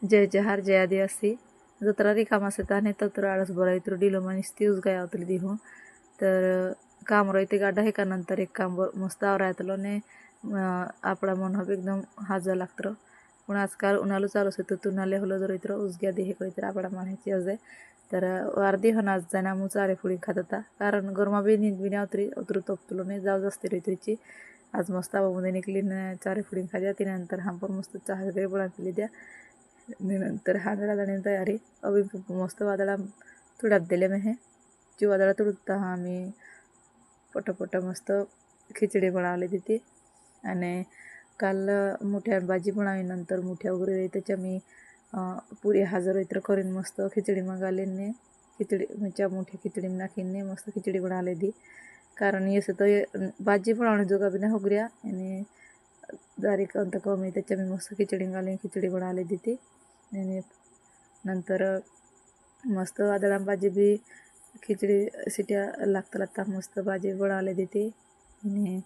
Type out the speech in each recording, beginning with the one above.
जय जहार जय आदिवासी जत्रा रिकामा सेताने तत्र आळस बरा इतर डिलो मनिस्ती उजगाय आवतली दिहू तर काम रहिते गाडा हे का नंतर एक काम मस्त आवरायतलो ने आपला मन हवे एकदम हाजा लागतं पण आजकाल उन्हाळू चालू असतं तुनाले हलो जर इतर उजग्या दे हे कळतर आपला म्हणायची अजे तर अर्धी होणार जाना मु चारे फुडी खात होता कारण गरमा बी निघ बिना उतरू तोपतलो नाही जाऊ असते रित्रीची आज मस्त आबामध्ये निघली चारे फुडी खाद्या ती नंतर हा पण मस्त चहा वगैरे बना पिली द्या नंतर हांदळा जाण्याची तयारी अभी मस्त वादळा तुडात दिले मी हे जी वादळा तुडता हा मी पटपट मस्त खिचडी बनवली तिथे आणि काल मोठ्या भाजी बनावी नंतर मोठ्या वगैरे त्याच्या मी पुरी हजर इतर करीन मस्त खिचडी मागाले ने खिचडी म्हणजे मोठ्या खिचडी नाखीने मस्त खिचडी बनावली दी कारण येस तर भाजी बनवणे जोगा बिना होगऱ्या आणि दारीक अंत कमी त्याच्या मी मस्त खिचडी घाली खिचडी बनावली दी आणि नंतर मस्त वादळा भाजी बी खिचडी सिट्या लागता मस्त भाजी बनावली देते आणि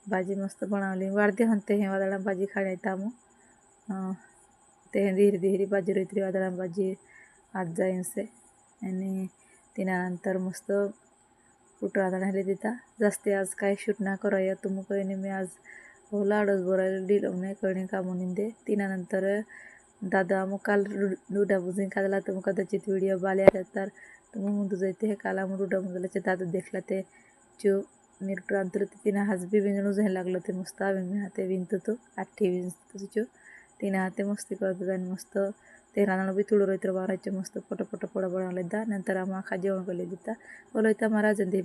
भाजी मस्त बनवली वाढते म्हणते हे वादळा भाजी खाण्याचा मग ते धीरे धीरे भाजी रोहित्री वादळा भाजी आज जाईनसे आणि तिनानंतर मस्त कुठं वादळाले देता जास्ती आज काय शूट ना कराया तुम काही मी आज लाडच बोरायला डिलव नाही कळणे कामून दे तिनानंतर दादा मग काल रुडा बुजिंग खाला तर मग कदाचित व्हिडिओ बाले तर तुम्ही ముందు అయితే काला मग रुडा मुदलाचे दादा देखला ते जो निरक्रांतर तिना हात बी विंजणू जायला लागलं ते मस्त आम्ही हाते विंत तो आठी विंजतो जो तिने हाते मस्ती करतात आणि मस्त ते रानाला बी तुळू रोहित्र वारायचे मस्त पटपट पड बनवले दा नंतर आम्हा खा जेवण केले देता बोलवता महाराज बाय.